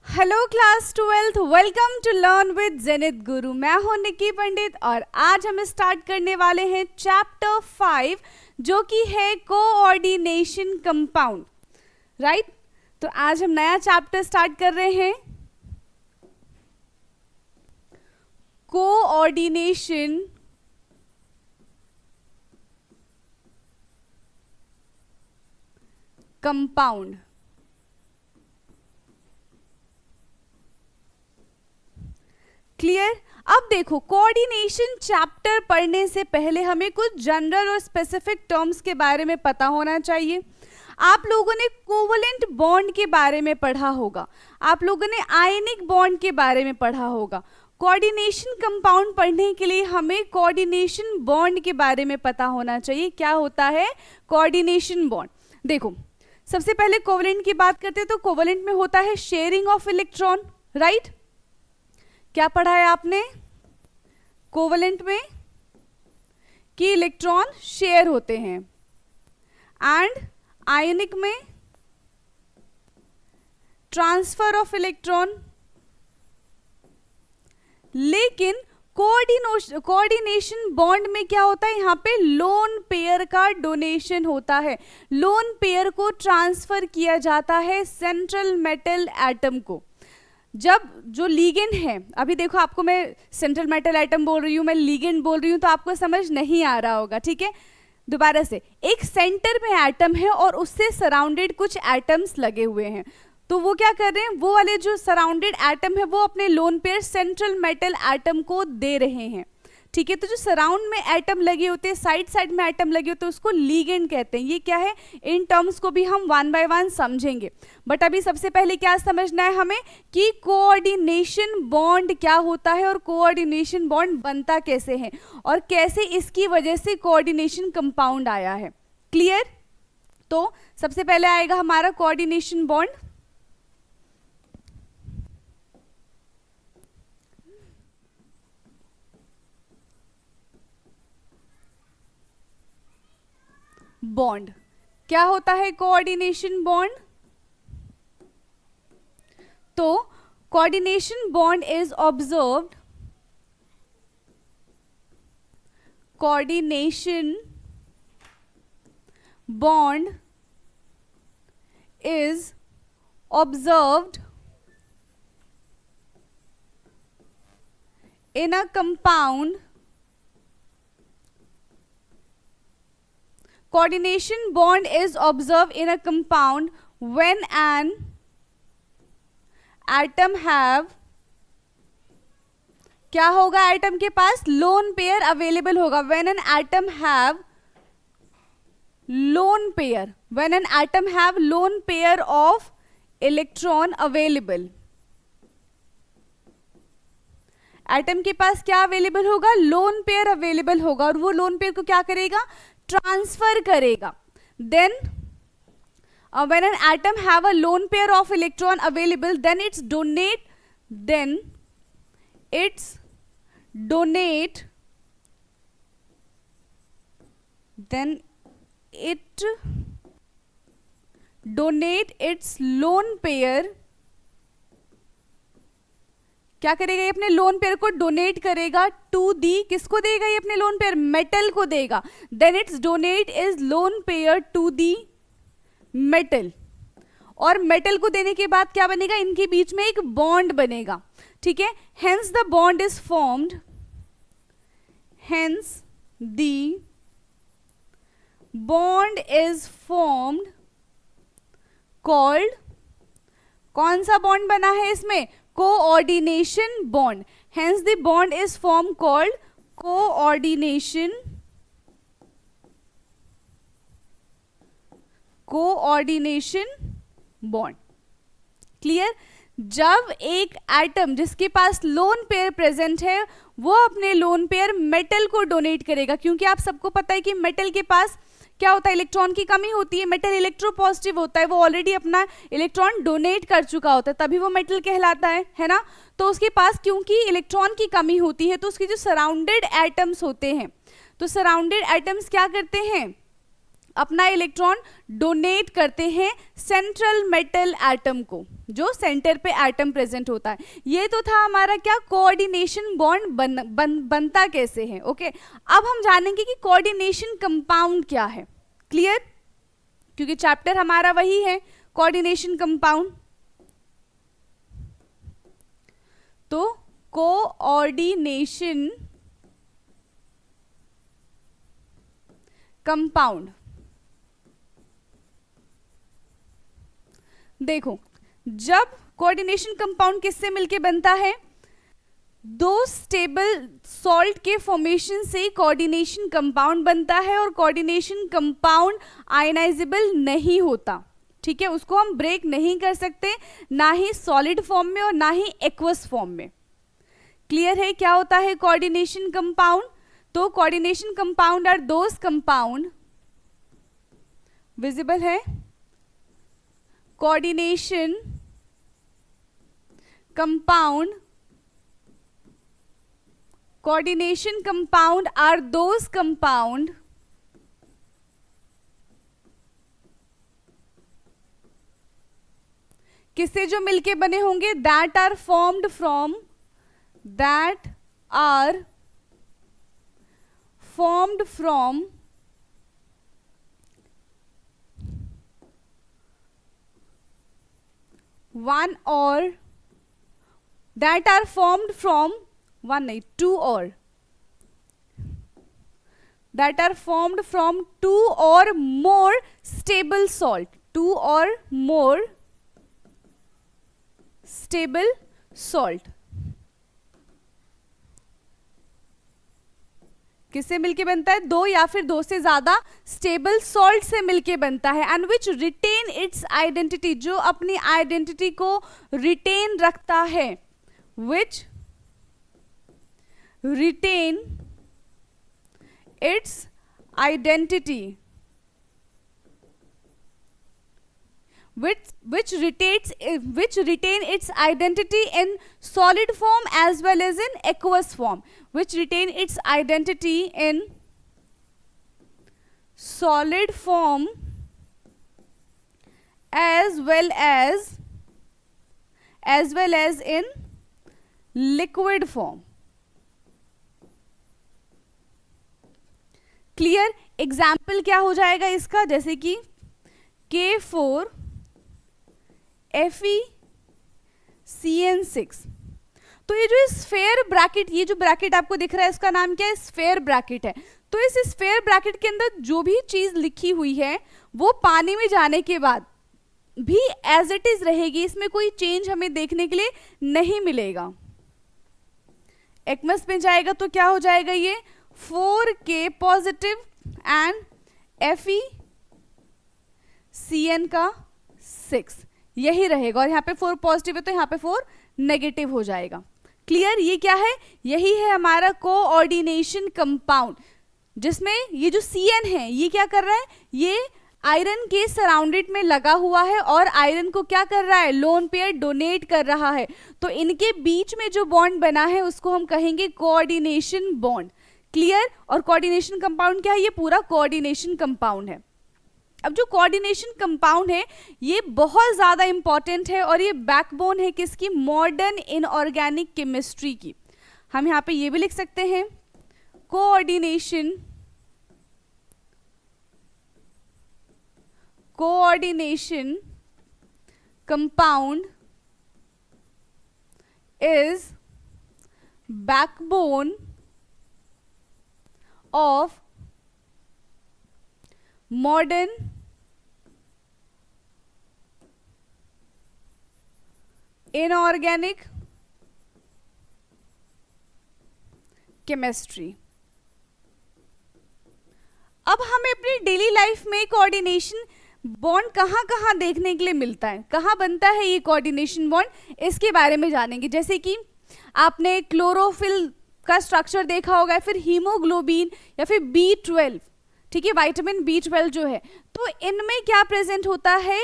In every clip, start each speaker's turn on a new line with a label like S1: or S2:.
S1: Hello class 12th, welcome to learn with Zenith guru. मैं हूं निक्की पंडित और आज हम स्टार्ट करने वाले हैं चैप्टर 5 जो कि है कोऑर्डिनेशन कंपाउंड। राइट, तो आज हम नया चैप्टर स्टार्ट कर रहे हैं कोऑर्डिनेशन कंपाउंड। क्लियर। अब देखो, कोऑर्डिनेशन चैप्टर पढ़ने से पहले हमें कुछ जनरल और स्पेसिफिक टर्म्स के बारे में पता होना चाहिए। आप लोगों ने कोवलेंट बॉन्ड के बारे में पढ़ा होगा, आप लोगों ने आयनिक बॉन्ड के बारे में पढ़ा होगा। कोऑर्डिनेशन कंपाउंड पढ़ने के लिए हमें कोऑर्डिनेशन बॉन्ड के बारे में पता होना चाहिए। क्या होता है कोऑर्डिनेशन बॉन्ड? देखो, सबसे पहले कोवलेंट की बात करते हैं तो कोवलेंट में होता है शेयरिंग ऑफ इलेक्ट्रॉन। राइट, क्या पढ़ा है आपने कोवलेंट में? कि इलेक्ट्रॉन शेयर होते हैं। एंड आयनिक में ट्रांसफर ऑफ इलेक्ट्रॉन। लेकिन कोऑर्डिनेशन बॉन्ड में क्या होता है? यहां पे लोन पेयर का डोनेशन होता है। लोन पेयर को ट्रांसफर किया जाता है सेंट्रल मेटल एटम को। जब जो लीगेंड है, अभी देखो आपको मैं सेंट्रल मेटल एटम बोल रही हूँ, मैं लीगेंड बोल रही हूँ, तो आपको समझ नहीं आ रहा होगा। ठीक है, दोबारा से, एक सेंटर में एटम है और उससे सराउंडेड कुछ एटम्स लगे हुए हैं। तो वो क्या कर रहे हैं? वो वाले जो सराउंडेड एटम है वो अपने lone pair central metal atom को दे रहे हैं। ठीक है, तो जो सराउंड में एटम लगे होते हैं, साइड साइड में एटम लगे होते हैं, उसको लीगेंड कहते हैं। ये क्या है? इन टर्म्स को भी हम वन बाय वन समझेंगे, बट अभी सबसे पहले क्या समझना है हमें कि कोऑर्डिनेशन बॉन्ड क्या होता है और कोऑर्डिनेशन बॉन्ड बनता कैसे है और कैसे इसकी वजह से कोऑर्डिनेशन कंपाउंड आया है। क्लियर? तो सबसे पहले आएगा हमारा कोऑर्डिनेशन बॉन्ड। बॉन्ड क्या होता है? Coordination bond. तो coordination bond is observed, coordination bond is observed in a compound. Coordination bond is observed in a compound when an atom have, क्या होगा? एटम के पास लोन पेयर अवेलेबल होगा। when an atom have lone pair, when an atom have lone pair of electron available. Atom के पास क्या available होगा? Lone pair available होगा, और वो लोन पेयर को क्या करेगा? ट्रांसफर करेगा। Then when an atom have a lone pair of electron available, then it's donate its lone pair. क्या करेगा? ये अपने लोन पेयर को डोनेट करेगा टू दी, किसको देगा? ये अपने लोन पेयर मेटल को देगा। Then it's donate is lone pair to the metal, और मेटल को देने के बाद क्या बनेगा? इनके बीच में एक बॉन्ड बनेगा। ठीक है, hence the bond is formed, hence the bond is formed called, कौन सा बॉन्ड बना है इसमें? Coordination bond. Hence the bond is form called coordination bond. Clear? जब एक एटम जिसके पास लोन पेयर प्रेजेंट है वो अपने लोन पेयर मेटल को डोनेट करेगा, क्योंकि आप सबको पता है कि मेटल के पास क्या होता है? इलेक्ट्रॉन की कमी होती है। मेटल इलेक्ट्रोपॉजिटिव होता है, वो ऑलरेडी अपना इलेक्ट्रॉन डोनेट कर चुका होता है, तभी वो मेटल कहलाता है ना। तो उसके पास क्योंकि इलेक्ट्रॉन की कमी होती है, तो उसके जो सराउंडेड एटम्स होते हैं, तो सराउंडेड एटम्स क्या करते हैं? अपना इलेक्ट्रॉन डोनेट करते हैं सेंट्रल मेटल एटम को, जो सेंटर पे एटम प्रेजेंट होता है। ये तो था हमारा क्या, कोऑर्डिनेशन बॉन्ड बनता कैसे है। ओके, अब हम जानेंगे कि कोऑर्डिनेशन कंपाउंड क्या है। क्लियर, क्योंकि चैप्टर हमारा वही है, कोऑर्डिनेशन कंपाउंड। तो कोऑर्डिनेशन कंपाउंड, देखो जब कोऑर्डिनेशन कंपाउंड किससे मिलके बनता है, दो स्टेबल सॉल्ट के फॉर्मेशन से कोऑर्डिनेशन कंपाउंड बनता है, और कोऑर्डिनेशन कंपाउंड आयनाइजेबल नहीं होता। ठीक है, उसको हम ब्रेक नहीं कर सकते, ना ही सॉलिड फॉर्म में और ना ही एक्वस फॉर्म में। क्लियर है क्या होता है कोऑर्डिनेशन कंपाउंड? तो coordination compound are those compound, visible है, coordination compound, coordination compound are those compound किससे जो मिलके बने होंगे, that are formed from, that are formed from one or, that are formed from one नहीं, two or, that are formed from two or more stable salt, to or more stable salt. किससे मिलके बनता है, दो या फिर दो से ज्यादा स्टेबल सॉल्ट से मिलके बनता है। And which retain its identity, जो अपनी आइडेंटिटी को रिटेन रखता है, which retain its identity, which retain its identity in solid form as well as in aqueous form, which retain its identity in solid form as well as in liquid form. Clear, example क्या हो जाएगा इसका, जैसे कि K4 FeCN6। तो ये जो sphere bracket, ये जो ब्रैकेट आपको दिख रहा है इसका नाम क्या है, स्फेयर ब्रैकेट है। तो इस स्फेयर ब्रैकेट के अंदर जो भी चीज लिखी हुई है वो पानी में जाने के बाद भी एज इट इज रहेगी, इसमें कोई चेंज हमें देखने के लिए नहीं मिलेगा। एक्वस में जाएगा तो क्या हो जाएगा, ये 4K पॉजिटिव एंड FeCN का 6 यही रहेगा, और यहाँ पे 4 पॉजिटिव है तो यहाँ पे 4 नेगेटिव हो जाएगा। क्लियर, ये क्या है, यही है हमारा कोऑर्डिनेशन कंपाउंड, जिसमें ये जो CN है ये क्या कर रहा है, ये आयरन के सराउंडेड में लगा हुआ है और आयरन को क्या कर रहा है, लोन पेयर डोनेट कर रहा है। तो इनके बीच में जो बॉन्ड बना है उसको हम कहेंगे कोऑर्डिनेशन बॉन्ड। क्लियर, और कोऑर्डिनेशन कंपाउंड क्या है, ये पूरा कोऑर्डिनेशन कंपाउंड है। अब जो कोऑर्डिनेशन कंपाउंड है ये बहुत ज़्यादा इंपॉर्टेंट है, और ये बैकबोन है किसकी, मॉडर्न इनऑर्गेनिक केमिस्ट्री की। हम यहाँ पे ये भी लिख सकते हैं, coordination compound is backbone of modern inorganic chemistry। अब हमें अपनी डेली लाइफ में कोऑर्डिनेशन बॉन्ड कहाँ कहाँ देखने के लिए मिलता है, कहाँ बनता है ये कोऑर्डिनेशन बॉन्ड, इसके बारे में जानेंगे। जैसे कि आपने क्लोरोफिल का स्ट्रक्चर देखा होगा, फिर हीमोग्लोबिन या फिर B12, ठीक है, विटामिन B12 जो है, तो इनमें क्या प्रेजेंट होता है,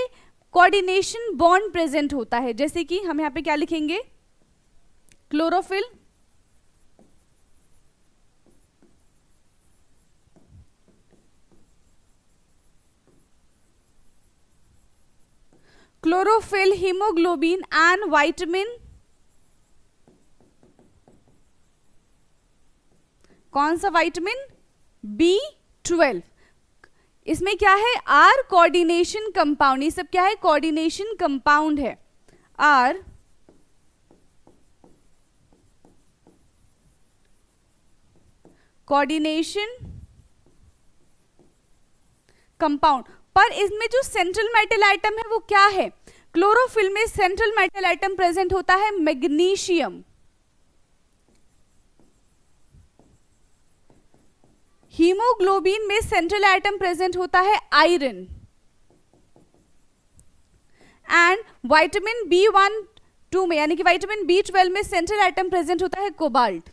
S1: कोऑर्डिनेशन बॉन्ड प्रेजेंट होता है। जैसे कि हम यहाँ पे क्या लिखेंगे, chlorophyll chlorophyll, haemoglobin and vitamin, कौन सा विटामिन? B12। इसमें क्या है? Are coordination compound. ये सब क्या है? कोऑर्डिनेशन कंपाउंड है। Are coordination compound. पर इसमें जो सेंट्रल मेटल एटम है वो क्या है? क्लोरोफिल में सेंट्रल मेटल एटम प्रेजेंट होता है मैग्नीशियम। हीमोग्लोबिन में सेंट्रल एटम प्रेजेंट होता है आयरन। एंड विटामिन B12 में यानी कि विटामिन B12 में सेंट्रल एटम प्रेजेंट होता है कोबाल्ट।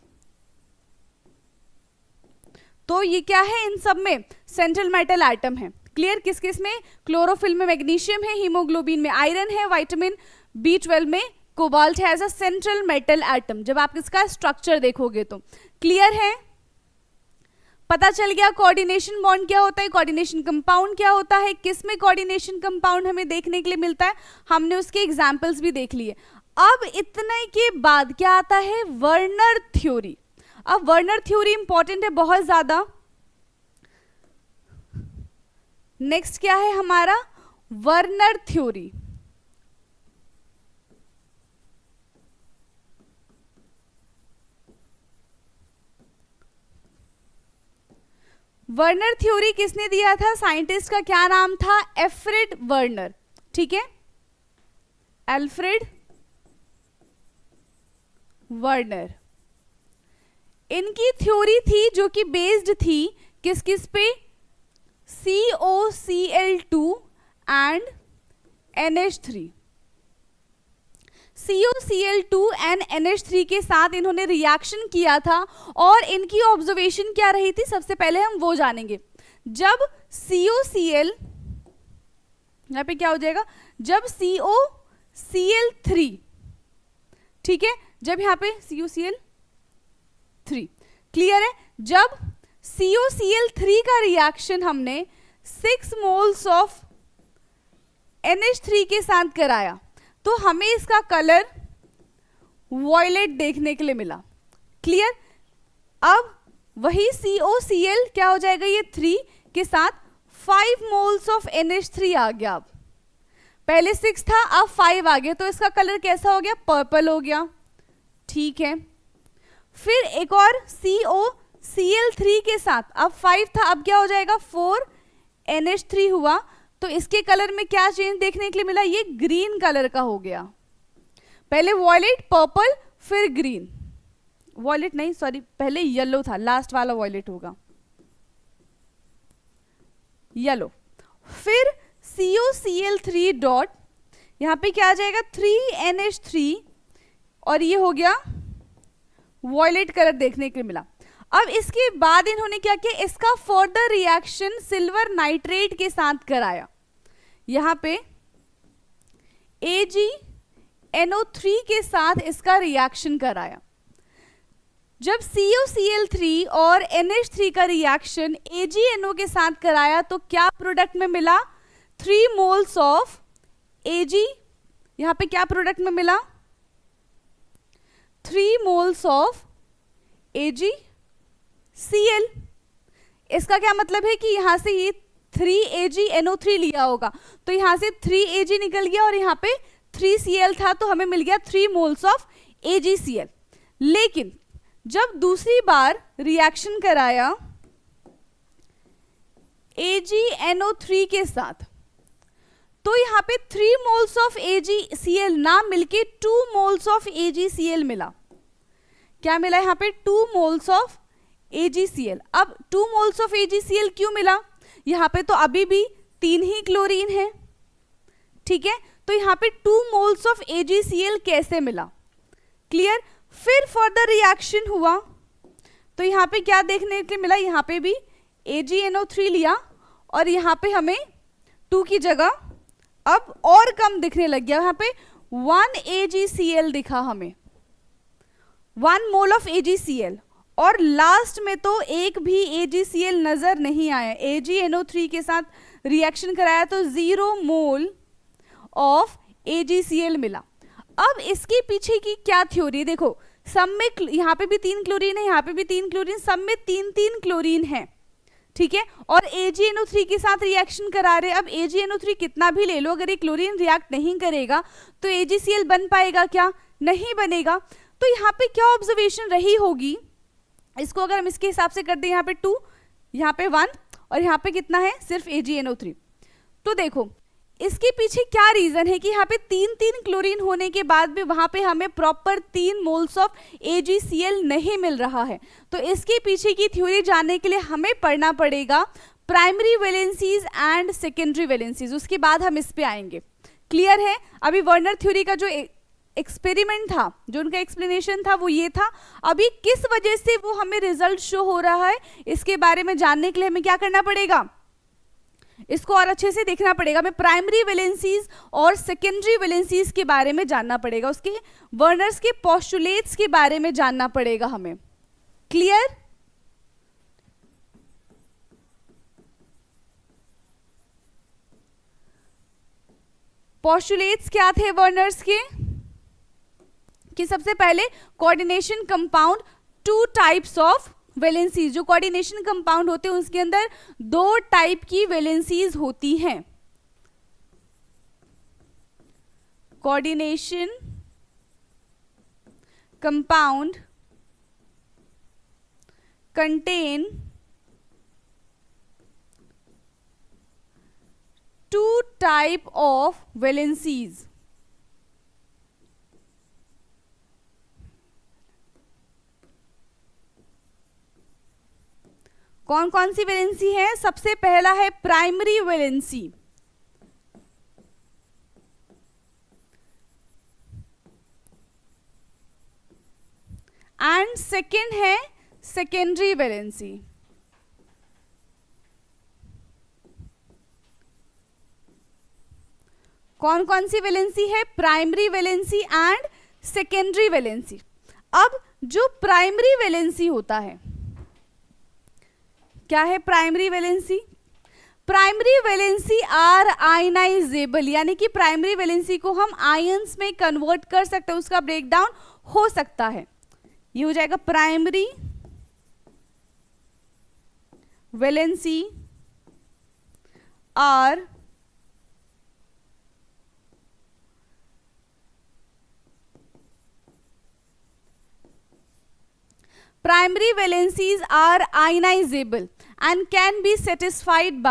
S1: तो ये क्या है? इन सब में सेंट्रल मेटल एटम है। क्लियर? किस किस में? क्लोरोफिल में मैग्नीशियम है, हीमोग्लोबिन में आयरन है, विटामिन B12 में कोबाल्ट है as a central metal atom. जब आप इसका स्ट्रक्चर देखोगे तो क्लियर है? पता चल गया कोऑर्डिनेशन बॉन्ड क्या होता है, कोऑर्डिनेशन कंपाउंड क्या होता है, किस में कोऑर्डिनेशन कंपाउंड हमें देखने के लिए मिलता है, हमने उसके एग्जाम्पल्स भी देख लिए। अब इतने के बाद क्या आता है? Werner theory. अब वर्नर थ्योरी इंपॉर्टेंट है बहुत ज्यादा। नेक्स्ट क्या है हमारा? Werner theory. वर्नर थ्योरी किसने दिया था? साइंटिस्ट का क्या नाम था? Alfred Werner. ठीक है, एल्फ्रेड वर्नर। इनकी थ्योरी थी जो कि बेस्ड थी किस किस पे? COCl2 and NH3। COCl2 and NH3 के साथ इन्होंने रिएक्शन किया था और इनकी ऑब्जर्वेशन क्या रही थी? सबसे पहले हम वो जानेंगे। जब COCl, यहाँ पे क्या हो जाएगा? जब COCl3, ठीक है, जब यहाँ पे COCl3 क्लियर है, जब COCl3 का रिएक्शन हमने 6 मोल्स ऑफ NH3 के साथ कराया तो हमें इसका कलर वॉयलेट देखने के लिए मिला। क्लियर? अब वही COCl क्या हो जाएगा? ये 3 के साथ 5 मोल्स ऑफ NH3 आ गया। अब पहले 6 था, अब 5 आ गया, तो इसका कलर कैसा हो गया? पर्पल हो गया। ठीक है, फिर एक और COCl3 के साथ, अब 5 था, अब क्या हो जाएगा? 4 NH3 हुआ, तो इसके कलर में क्या चेंज देखने के लिए मिला? ये ग्रीन कलर का हो गया। पहले वॉयलेट, पर्पल, फिर ग्रीन। वॉयलेट नहीं, सॉरी, पहले येलो था, लास्ट वाला वॉयलेट होगा, येलो। फिर COCl3 डॉट, यहां पे क्या आ जाएगा? 3NH3 और ये हो गया वॉयलेट कलर देखने के लिए मिला। अब इसके बाद इन्होंने क्या किया? इसका फर्दर रिएक्शन सिल्वर नाइट्रेट के साथ कराया। यहां पे AgNO3 के साथ इसका रिएक्शन कराया। जब COCl3 और NH3 का रिएक्शन AgNO के साथ कराया तो क्या प्रोडक्ट में मिला? 3 मोल्स ऑफ Ag। यहां पे क्या प्रोडक्ट में मिला? 3 मोल्स ऑफ AgCl। इसका क्या मतलब है कि यहां से ये 3AgNO3 लिया होगा तो यहां से 3Ag निकल गया और यहां पे 3Cl था तो हमें मिल गया 3 मोल्स ऑफ AgCl। लेकिन जब दूसरी बार रिएक्शन कराया AgNO3 के साथ तो यहां पे 3 मोल्स ऑफ AgCl ना मिलके 2 मोल्स ऑफ AgCl मिला। क्या मिला यहां पे? 2 मोल्स ऑफ AgCl। अब 2 मोल्स ऑफ AgCl क्यों मिला? यहां पे तो अभी भी 3 ही क्लोरीन है, ठीक है, तो यहां पे 2 मोल्स ऑफ AgCl कैसे मिला? क्लियर? फिर फर्दर रिएक्शन हुआ तो यहां पे क्या देखने के मिला? यहां पे भी AgNO3 लिया और यहां पे हमें 2 की जगह अब और कम दिखने लग गया। यहां पे 1 AgCl दिखा हमें, 1 मोल ऑफ AgCl, और लास्ट में तो एक भी AgCl नजर नहीं आया। AgNO3 के साथ रिएक्शन कराया तो 0 मोल ऑफ AgCl मिला। अब इसके पीछे की क्या थ्योरी, देखो सब में यहाँ पे भी 3 क्लोरीन है, यहाँ पे भी 3 क्लोरीन, सब में 3 क्लोरीन है, ठीक है, और AgNO3 के साथ रिएक्शन करा रहे। अब AgNO3 कितना भी ले लो, अगर ये क्लोरीन रिएक्ट नहीं करेगा तो AgCl बन पाएगा क्या? नहीं बनेगा। तो यहाँ पे क्या ऑब्जर्वेशन रही होगी, इसको अगर हम इसके हिसाब से कर दें, यहाँ पे 2, यहाँ पे 1 और यहाँ पे कितना है, सिर्फ AgNO3। तो देखो इसके पीछे क्या रीजन है कि यहाँ पे 3 क्लोरीन होने के बाद भी वहां पे हमें प्रॉपर 3 मोल्स ऑफ AgCl नहीं मिल रहा है। तो इसके पीछे की थ्योरी जानने के लिए हमें पढ़ना पड़ेगा primary valencies and secondary valencies, उसके बाद हम इस पे आएंगे। क्लियर है? अभी वर्नर थ्योरी का जो एक्सपेरिमेंट था, जो उनका एक्सप्लेनेशन था वो ये था। अभी किस वजह से वो हमें रिजल्ट शो हो रहा है, इसके बारे में जानने के लिए हमें क्या करना पड़ेगा, इसको और अच्छे से देखना पड़ेगा। हमें प्राइमरी वैलेंसीज और सेकेंडरी वैलेंसीज के बारे में जानना पड़ेगा, उसके वर्नर्स के पोस्टुलेट्स के बारे में जानना पड़ेगा हमें। क्लियर? पोस्टुलेट्स क्या थे वर्नर्स के, कि सबसे पहले coordination compound, 2 types of valencies. जो कोऑर्डिनेशन कंपाउंड होते हैं उसके अंदर 2 टाइप की वैलेंसीज होती हैं। Coordination compound contain 2 type of valencies. कौन कौन सी वैलेंसी है? सबसे पहला है प्राइमरी वैलेंसी, एंड सेकेंड है सेकेंडरी वैलेंसी। कौन कौन सी वैलेंसी है? Primary valency and secondary valency. अब जो प्राइमरी वैलेंसी होता है, क्या है primary valency? Primary valency are ionisable, यानी कि प्राइमरी वैलेंसी को हम आयंस में कन्वर्ट कर सकते हैं, उसका ब्रेकडाउन हो सकता है। ये हो जाएगा primary valency are primary valencies are ionizable and can be satisfied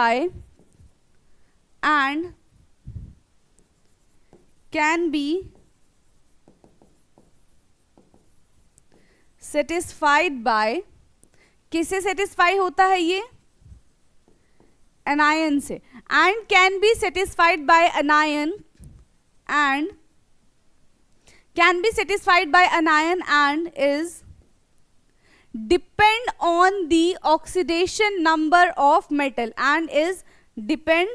S1: by किससे सेटिस्फाई होता है ये? एनायन से। And can be satisfied by अनायन and is depend on the oxidation number of metal and is depend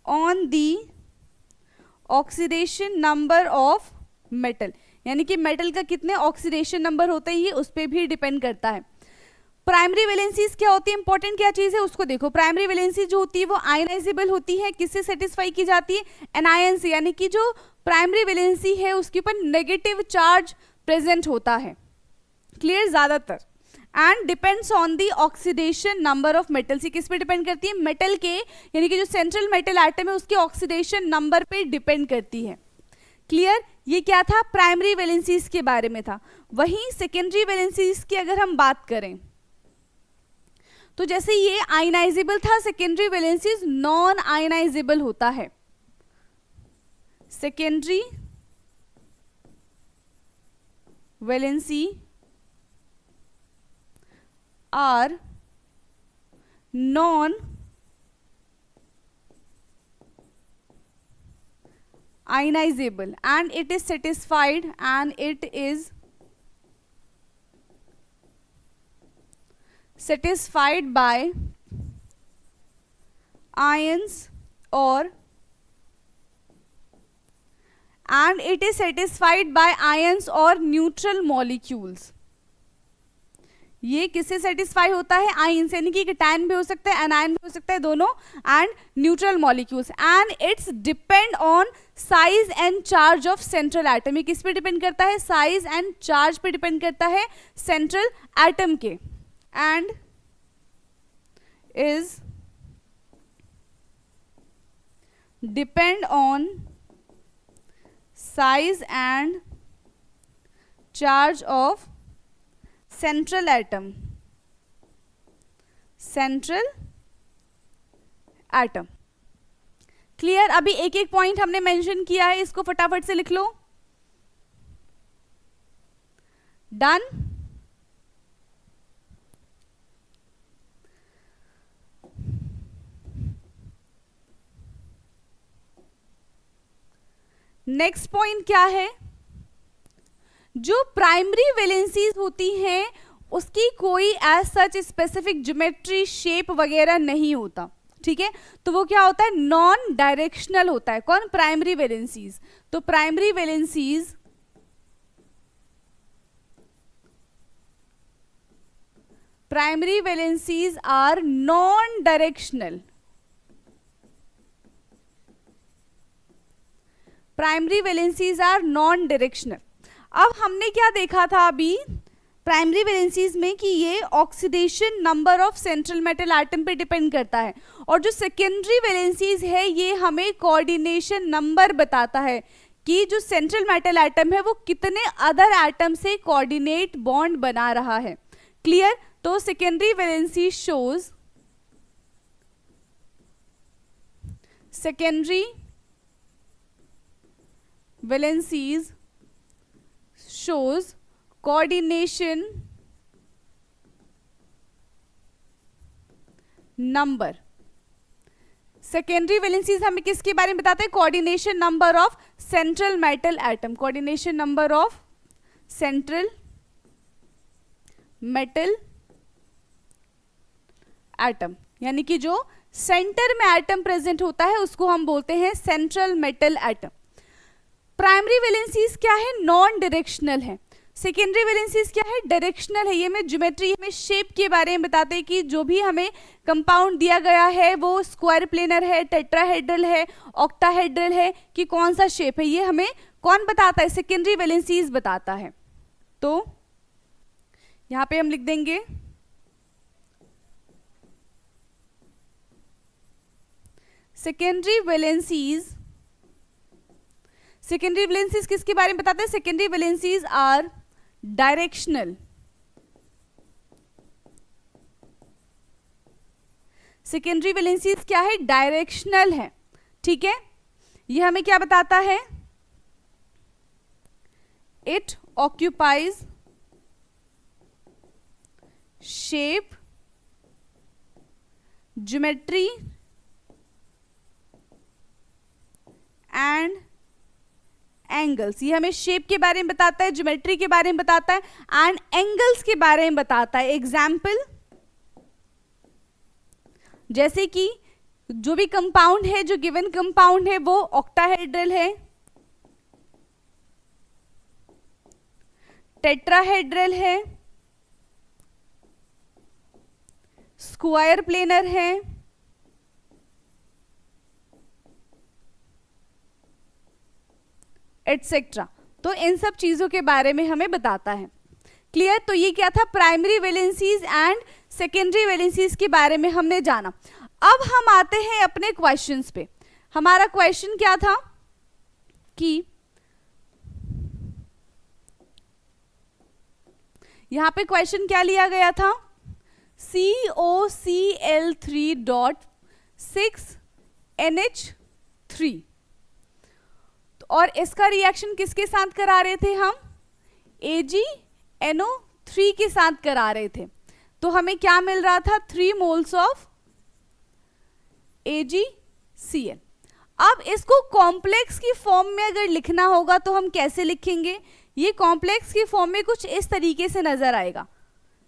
S1: on the oxidation number of metal, यानी कि metal का कितने oxidation number होते हैं ये उस पर भी डिपेंड करता है। प्राइमरी वैलेंसीज क्या होती है, इंपॉर्टेंट क्या चीज है उसको देखो। प्राइमरी वैलेंसी जो होती है वो आयनाइजेबल होती है, किससे सेटिस्फाई की जाती है? एनायन से, यानी कि जो प्राइमरी वैलेंसी है उसके ऊपर नेगेटिव चार्ज प्रेजेंट होता है। क्लियर? ज्यादातर। And depends on the oxidation number of metal, से किस पे डिपेंड करती है? मेटल के, यानी कि जो सेंट्रल मेटल एटम है उसके ऑक्सीडेशन नंबर पे डिपेंड करती है। क्लियर? ये क्या था? प्राइमरी वैलेंसीज के बारे में था। वहीं सेकेंडरी वैलेंसीज की अगर हम बात करें तो जैसे ये आयनाइजेबल था, सेकेंडरी वैलेंसीज नॉन आयनाइजेबल होता है। Secondary valency are non ionizable and it is satisfied by ions or neutral molecules, ये किससे सेटिस्फाई होता है? आयन से, यानी कि कैटायन भी हो सकता है, एनायन भी हो सकता है, दोनों, and neutral molecules, and it's depend on size and charge of central atom. ये किस पे डिपेंड करता है? साइज एंड चार्ज पे डिपेंड करता है सेंट्रल एटम के, and is depend on size and charge of central atom, central atom. Clear? अभी एक एक पॉइंट हमने मेंशन किया है, इसको फटाफट से लिख लो। डन? नेक्स्ट पॉइंट क्या है? जो प्राइमरी वैलेंसीज होती हैं उसकी कोई as such specific geometry, shape वगैरह नहीं होता, ठीक है? तो वो क्या होता है? नॉन डायरेक्शनल होता है। कौन? Primary valencies. तो primary valencies are non directional. Primary valencies are non directional. अब हमने क्या देखा था अभी प्राइमरी वैलेंसीज में कि ये oxidation number of central metal atom पे डिपेंड करता है, और जो सेकेंडरी वैलेंसीज है ये हमें कोऑर्डिनेशन नंबर बताता है कि जो सेंट्रल मेटल एटम है वो कितने अदर एटम से कोऑर्डिनेट बॉन्ड बना रहा है। क्लियर? तो secondary valency shows coordination number. Secondary valencies हमें किसके बारे में बताते हैं? Coordination number of central metal atom. Coordination number of central metal atom, यानी कि जो सेंटर में एटम प्रेजेंट होता है उसको हम बोलते हैं central metal atom. Primary valencies क्या है? नॉन डायरेक्शनल है। सेकेंडरी वैलेंसीज क्या है? डायरेक्शनल है। ये हमें ज्योमेट्री, हमें शेप के बारे में बताते हैं कि जो भी हमें कंपाउंड दिया गया है वो स्क्वायर प्लेनर है, टेट्राहेड्रल है, ऑक्टाहेड्रल है, कि कौन सा शेप है, ये हमें कौन बताता है? सेकेंडरी वैलेंसीज बताता है। तो यहां पे हम लिख देंगे सेकेंडरी वैलेंसीज। सेकेंडरी वैलेंसीज किसके बारे में बताते हैं? Secondary valencies are directional. Secondary valencies क्या है? डायरेक्शनल है। ठीक है, ये हमें क्या बताता है? It occupies shape, geometry and angles. ये हमें शेप के बारे में बताता है, ज्योमेट्री के बारे में बताता है, एंड एंगल्स के बारे में बताता है। एग्जाम्पल, जैसे कि जो भी कंपाउंड है, जो गिवन कंपाउंड है वो ऑक्टाहेड्रल है, टेट्राहेड्रल है, स्क्वायर प्लेनर है, एटसेट्रा। तो इन सब चीजों के बारे में हमें बताता है। क्लियर? तो ये क्या था? Primary valencies and secondary valencies के बारे में हमने जाना। अब हम आते हैं अपने क्वेश्चंस पे। हमारा क्वेश्चन क्या था कि यहां पे क्वेश्चन क्या लिया गया था? COCl3.6NH3, और इसका रिएक्शन किसके साथ करा रहे थे हम? AgNO3 के साथ करा रहे थे। तो हमें क्या मिल रहा था? 3 मोल्स ऑफ AgCl। अब इसको कॉम्प्लेक्स की फॉर्म में अगर लिखना होगा तो हम कैसे लिखेंगे? ये कॉम्प्लेक्स की फॉर्म में कुछ इस तरीके से नजर आएगा,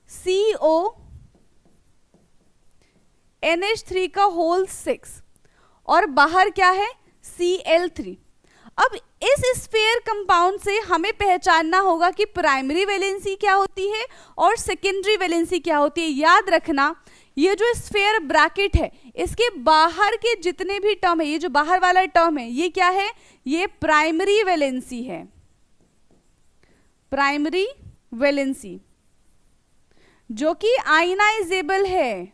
S1: CONH3 का होल 6 और बाहर क्या है? Cl3। अब इस स्फीयर स्फेयर कंपाउंड से हमें पहचानना होगा कि प्राइमरी वैलेंसी क्या होती है और सेकेंडरी वैलेंसी क्या होती है। याद रखना, ये जो स्फेयर ब्रैकेट है इसके बाहर के जितने भी टर्म है, ये जो बाहर वाला टर्म है ये क्या है, ये प्राइमरी वैलेंसी है, प्राइमरी वैलेंसी जो कि आयनाइजेबल है,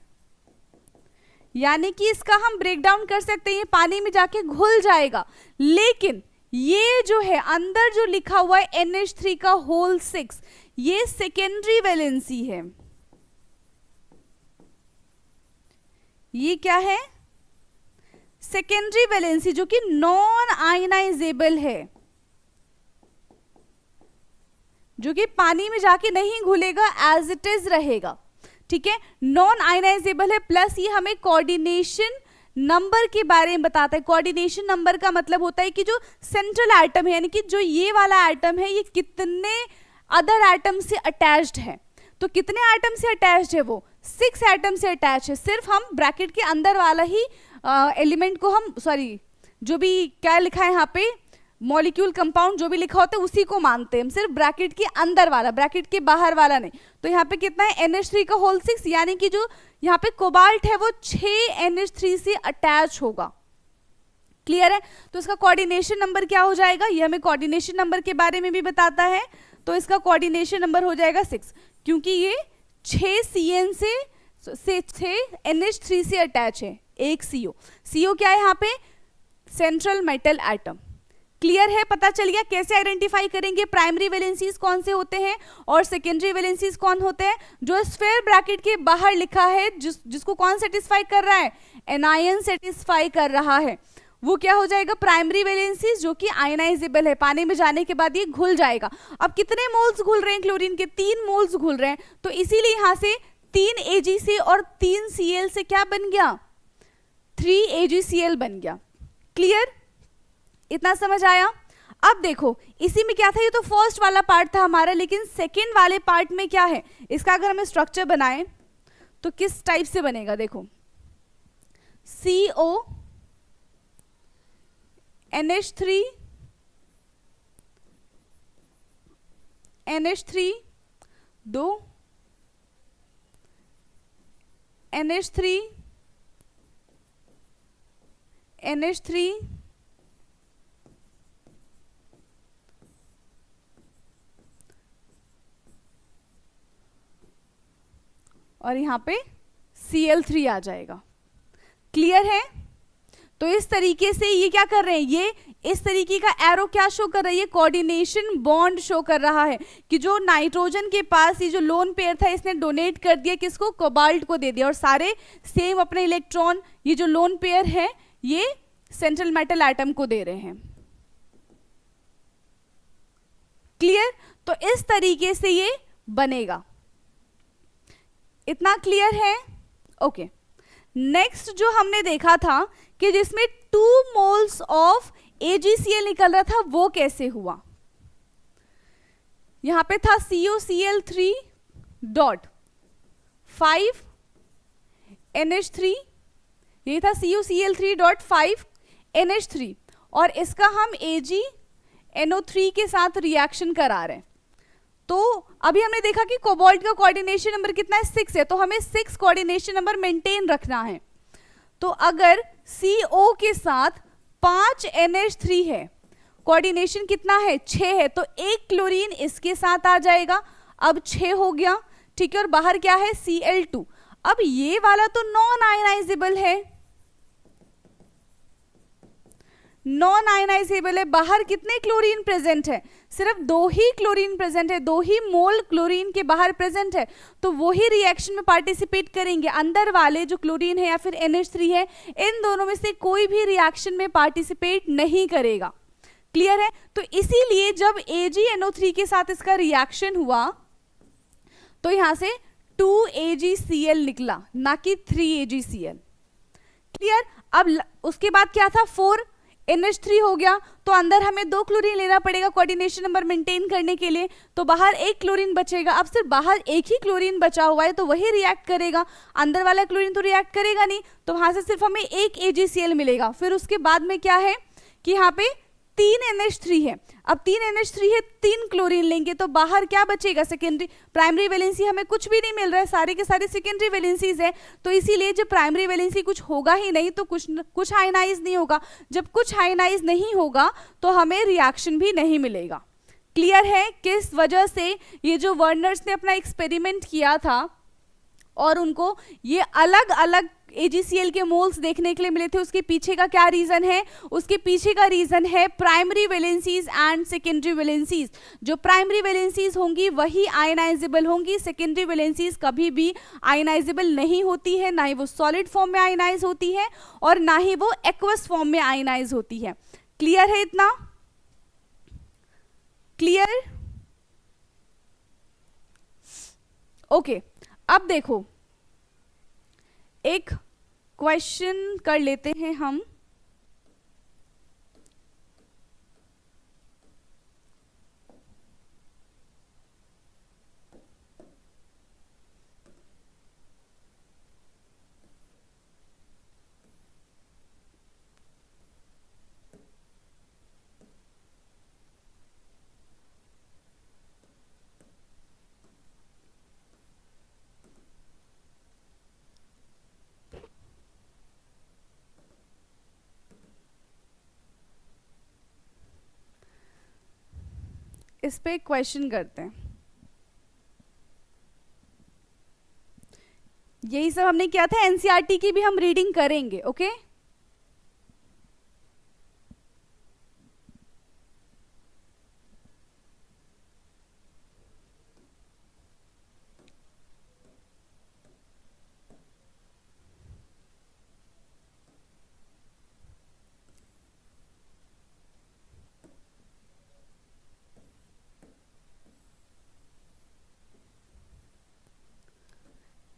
S1: यानी कि इसका हम ब्रेक डाउन कर सकते हैं, ये पानी में जाके घुल जाएगा। लेकिन ये जो है अंदर जो लिखा हुआ है NH3 का होल 6, ये सेकेंडरी वैलेंसी है। ये क्या है, सेकेंडरी वैलेंसी, जो कि नॉन आयनाइजेबल है, जो कि पानी में जाके नहीं घुलेगा, एज इट इज रहेगा। ठीक है, नॉन आयनाइजेबल है, प्लस ये हमें कोऑर्डिनेशन नंबर के बारे में बताता है। कोऑर्डिनेशन नंबर का मतलब होता है कि जो सेंट्रल एटम है, यानी कि जो ये वाला एटम है ये कितने अदर एटम से अटैच्ड है। तो कितने एटम से अटैच्ड है, वो 6 एटम से अटैच है। सिर्फ हम ब्रैकेट के अंदर वाला ही एलिमेंट को हम, सॉरी जो भी क्या लिखा है यहाँ पे, मॉलिक्यूल कंपाउंड जो भी लिखा होता है उसी को मानते हैं हम, सिर्फ ब्रैकेट के अंदर वाला, ब्रैकेट के बाहर वाला नहीं। तो यहाँ पे कितना है, NH3 का होल 6, यानी कि जो यहाँ पे कोबाल्ट है वो 6 NH3 से अटैच होगा। क्लियर है, तो इसका कोऑर्डिनेशन नंबर क्या हो जाएगा, ये हमें कोऑर्डिनेशन नंबर के बारे में भी बताता है। तो इसका कोऑर्डिनेशन नंबर हो जाएगा 6, क्योंकि ये 6 CN से 6 NH3 से अटैच है, एक CO। CO क्या है यहाँ पे, सेंट्रल मेटल एटम। क्लियर है, पता चल गया कैसे आइडेंटिफाई करेंगे प्राइमरी वैलेंसीज कौन से होते हैं और सेकेंडरी वैलेंसीज कौन होते हैं। जो स्फेयर ब्रैकेट के बाहर लिखा है, जिसको कौन सेटिस्फाई कर रहा है, एनायन सेटिस्फाई कर रहा है, वो क्या हो जाएगा, प्राइमरी वैलेंसीज, जो कि आयनाइजेबल है, पानी में जाने के बाद ये घुल जाएगा। अब कितने मोल्स घुल रहे हैं क्लोरीन के, 3 मोल्स घुल रहे हैं, तो इसीलिए यहां से 3 AgC और 3 Cl से क्या बन गया, 3 AgCl बन गया। क्लियर, इतना समझ आया। अब देखो इसी में क्या था, ये तो फर्स्ट वाला पार्ट था हमारा, लेकिन सेकेंड वाले पार्ट में क्या है, इसका अगर हमें स्ट्रक्चर बनाएं तो किस टाइप से बनेगा, देखो CO NH3 2 NH3 और यहां पे Cl3 आ जाएगा। क्लियर है, तो इस तरीके से ये क्या कर रहे हैं, ये इस तरीके का एरो क्या शो कर रहा है, ये कोऑर्डिनेशन बॉन्ड शो कर रहा है कि जो नाइट्रोजन के पास ये जो लोन पेयर था इसने डोनेट कर दिया किसको, कोबाल्ट को दे दिया, और सारे सेम अपने इलेक्ट्रॉन ये जो लोन पेयर है ये सेंट्रल मेटल एटम को दे रहे हैं। क्लियर, तो इस तरीके से ये बनेगा। इतना क्लियर है, ओके। नेक्स्ट जो हमने देखा था कि जिसमें 2 मोल्स ऑफ AgCl निकल रहा था, वो कैसे हुआ। यहां पे था CuCl3.5 NH3, ये था CuCl3.5 NH3, और इसका हम AgNO3 के साथ रिएक्शन करा रहे हैं। तो अभी हमने देखा कि कोबाल्ट का कोऑर्डिनेशन नंबर कितना है, 6 है, तो हमें 6 कोऑर्डिनेशन नंबर मेंटेन रखना है। तो अगर CO के साथ 5 NH3 है, कोऑर्डिनेशन कितना है, 6 है, तो एक क्लोरीन इसके साथ आ जाएगा, अब 6 हो गया। ठीक है, और बाहर क्या है, Cl2। अब ये वाला तो नॉन आयनाइजेबल है, नॉन आयनाइजेबल है, बाहर कितने क्लोरीन प्रेजेंट है, सिर्फ 2 ही क्लोरीन प्रेजेंट है, 2 ही मोल क्लोरीन के बाहर प्रेजेंट है, तो वो ही रिएक्शन में पार्टिसिपेट करेंगे। अंदर वाले जो क्लोरीन है या फिर NH3 है, इन दोनों में से कोई भी रिएक्शन में पार्टिसिपेट नहीं करेगा। क्लियर है, तो इसीलिए जब AgNO3 के साथ इसका रिएक्शन हुआ तो यहां से 2 AgCl निकला, ना कि 3 AgCl। क्लियर, अब उसके बाद क्या था, 4 NH3 हो गया, तो अंदर हमें 2 क्लोरीन लेना पड़ेगा कोऑर्डिनेशन नंबर मेंटेन करने के लिए, तो बाहर 1 क्लोरीन बचेगा। अब सिर्फ बाहर 1 ही क्लोरीन बचा हुआ है, तो वही रिएक्ट करेगा, अंदर वाला क्लोरीन तो रिएक्ट करेगा नहीं, तो वहां से सिर्फ हमें 1 AgCl मिलेगा। फिर उसके बाद में क्या है कि यहाँ पे 3 NH3 है, अब 3 NH3 है, 3 क्लोरीन लेंगे तो बाहर क्या बचेगा, सेकेंडरी, प्राइमरी वैलेंसी हमें कुछ भी नहीं मिल रहा है, सारे के सारे सेकेंडरी वैलेंसीज है, तो इसीलिए जब प्राइमरी वैलेंसी कुछ होगा ही नहीं तो कुछ आयनाइज नहीं होगा, जब कुछ आयनाइज नहीं होगा तो हमें रिएक्शन भी नहीं मिलेगा। क्लियर है किस वजह से ये जो वर्नर्स ने अपना एक्सपेरिमेंट किया था और उनको ये अलग अलग AgCl के मोल्स देखने के लिए मिले थे, उसके पीछे का क्या रीजन है, उसके पीछे का रीजन है primary valencies and secondary valencies. जो प्राइमरी वैलेंसीज होंगी वही आयनाइजेबल होंगी, सेकेंडरी वैलेंसीज कभी भी आयनाइजेबल नहीं होती है, ना ही वो सॉलिड फॉर्म में आयनाइज होती है और ना ही वो एक्वस फॉर्म में आयनाइज होती है। क्लियर है इतना? क्लियर? ओके, अब देखो एक क्वेश्चन कर लेते हैं हम। इस पे क्वेश्चन करते हैं। यही सब हमने किया था, एनसीईआरटी की भी हम रीडिंग करेंगे। ओके,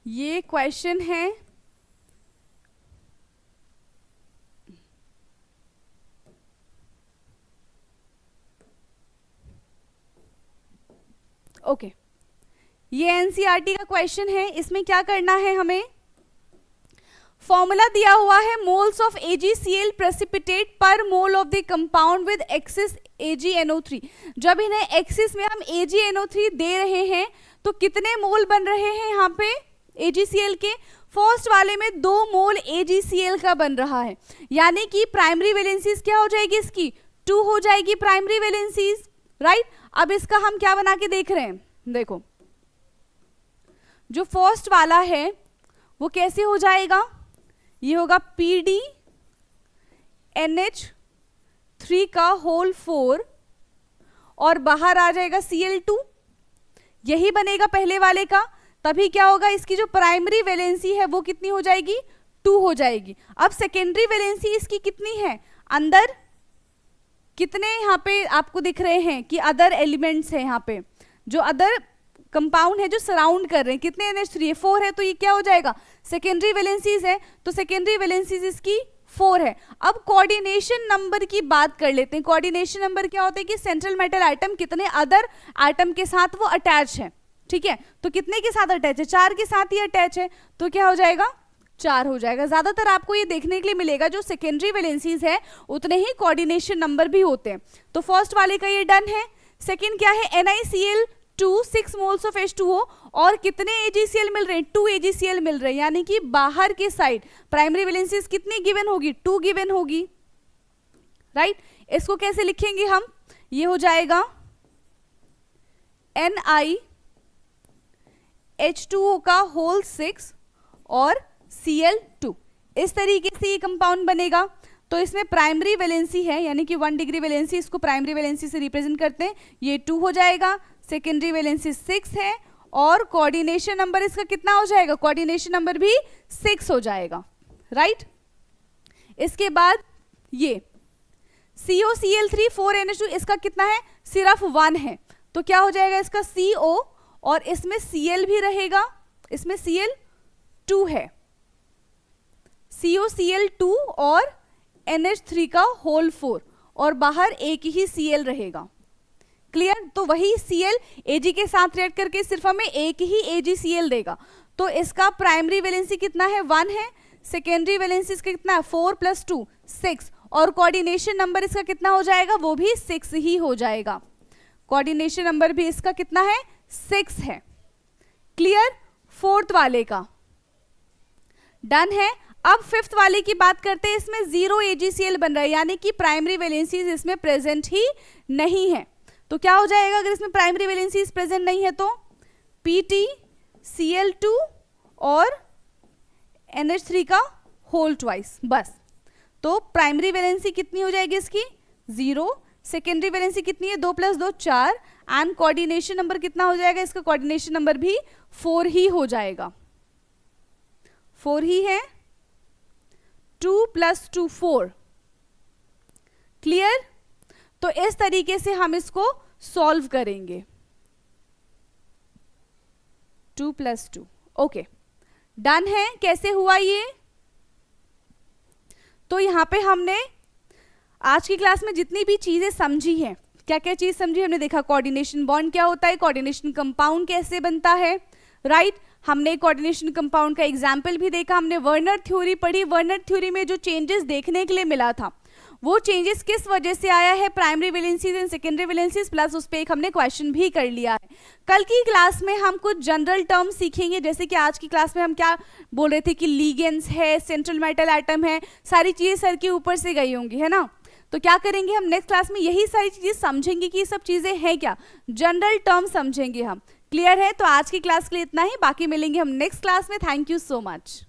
S1: ये क्वेश्चन है ओके, ये एनसीईआरटी का क्वेश्चन है। इसमें क्या करना है हमें, फॉर्मूला दिया हुआ है मोल्स ऑफ AgCl प्रेसिपिटेट पर mole of the compound with axis AgNO3। जब इन्हें एक्सिस में हम AgNO3 दे रहे हैं तो कितने मोल बन रहे हैं यहाँ पे AgCl के, फर्स्ट वाले में 2 मोल AgCl का बन रहा है, यानी कि प्राइमरी वैलेंसीज क्या हो जाएगी, इसकी 2 हो जाएगी प्राइमरी वैलेंसीज, राइट। अब इसका हम क्या बना के देख रहे हैं, देखो जो फर्स्ट वाला है वो कैसे हो जाएगा, ये होगा PdNH3 का होल 4 और बाहर आ जाएगा Cl2, यही बनेगा पहले वाले का। तभी क्या होगा, इसकी जो प्राइमरी वैलेंसी है वो कितनी हो जाएगी, 2 हो जाएगी। अब सेकेंडरी वैलेंसी इसकी कितनी है, अंदर कितने यहाँ पे आपको दिख रहे हैं कि अदर एलिमेंट्स है, यहाँ पे जो अदर कंपाउंड है जो सराउंड कर रहे हैं, कितने NH3 है, 4 है, तो ये क्या हो जाएगा, सेकेंडरी वैलेंसीज है, तो सेकेंडरी वैलेंसीज इसकी 4 है। अब कोऑर्डिनेशन नंबर की बात कर लेते हैं। कोऑर्डिनेशन नंबर क्या होता है कि सेंट्रल मेटल आइटम कितने अदर आइटम के साथ वो अटैच है, ठीक है, तो कितने के साथ अटैच है, 4 के साथ ही अटैच है, तो क्या हो जाएगा, 4 हो जाएगा। ज्यादातर आपको ये देखने के लिए मिलेगा जो सेकेंडरी वैलेंसीज है उतने ही कोऑर्डिनेशन नंबर भी होते हैं। तो फर्स्ट वाले का ये डन है। सेकंड क्या है, NiCl2 6 मोल्स ऑफ H2O और कितने AgCl मिल रहे हैं, 2 AgCl मिल रहे हैं, यानी कि बाहर के साइड प्राइमरी वैलेंसीज कितनी गिवन होगी, 2 गिवन होगी, राइट। इसको कैसे लिखेंगे हम, ये हो जाएगा NiH2O का होल 6 और Cl2, इस तरीके से ये कंपाउंड बनेगा। तो इसमें प्राइमरी वैलेंसी है, यानी कि 1 डिग्री वैलेंसी, इसको प्राइमरी वैलेंसी से रिप्रेजेंट करते हैं, ये 2 हो जाएगा, सेकेंडरी वैलेंसी 6 है और कोऑर्डिनेशन नंबर इसका कितना हो जाएगा, कोऑर्डिनेशन नंबर भी 6 हो जाएगा, राइट। इसके बाद ये COCl3 4NH2, इसका कितना है, सिर्फ 1 है, तो क्या हो जाएगा इसका CO और इसमें Cl भी रहेगा, इसमें Cl2 है, COCl2 और NH3 का होल 4 और बाहर एक ही Cl रहेगा। क्लियर, तो वही Cl Ag के साथ रिएक्ट करके सिर्फ हमें एक ही AgCl देगा। तो इसका प्राइमरी वैलेंसी कितना है, 1 है, सेकेंडरी वैलेंसी कितना है, 4 + 2 6 और कोऑर्डिनेशन नंबर इसका कितना हो जाएगा, वो भी 6 ही हो जाएगा। कोऑर्डिनेशन नंबर भी इसका कितना है, 6 है। क्लियर, फोर्थ वाले का डन है। अब फिफ्थ वाले की बात करते हैं, इसमें 0 AgCl बन रहा है, यानी कि प्राइमरी वैलेंसीज इसमें प्रेजेंट ही नहीं है। तो क्या हो जाएगा अगर इसमें प्राइमरी वैलेंसीज प्रेजेंट नहीं है तो PtCl2 और NH3 का होल ट्वाइस बस। तो प्राइमरी वैलेंसी कितनी हो जाएगी इसकी, 0। सेकेंडरी वैलेंसी कितनी है, 2 + 2 4। एंड कोऑर्डिनेशन नंबर कितना हो जाएगा, इसका कोऑर्डिनेशन नंबर भी 4 ही हो जाएगा, 4 ही है। 2 + 2 4। क्लियर, तो इस तरीके से हम इसको सॉल्व करेंगे। 2 + 2 ओके, डन है। कैसे हुआ ये, तो यहां पे हमने आज की क्लास में जितनी भी चीजें समझी हैं, क्या क्या चीज समझी हमने देखा, कोऑर्डिनेशन बॉन्ड क्या होता है, कोऑर्डिनेशन कंपाउंड कैसे बनता है, राइट। हमने कोऑर्डिनेशन कंपाउंड का एग्जाम्पल भी देखा, हमने वर्नर थ्योरी पढ़ी। वर्नर थ्योरी में जो चेंजेस देखने के लिए मिला था, वो चेंजेस किस वजह से आया है, primary valencies and secondary valencies, plus उस पर एक हमने क्वेश्चन भी कर लिया है। कल की क्लास में हम कुछ जनरल टर्म सीखेंगे, जैसे कि आज की क्लास में हम क्या बोल रहे थे कि लिगेंड्स है, सेंट्रल मेटल एटम है, सारी चीजें सर के ऊपर से गई होंगी, है ना। तो क्या करेंगे हम नेक्स्ट क्लास में, यही सारी चीजें समझेंगे कि ये सब चीजें हैं क्या, जनरल टर्म समझेंगे हम। क्लियर है, तो आज की क्लास के लिए इतना ही, बाकी मिलेंगे हम नेक्स्ट क्लास में। Thank you so much.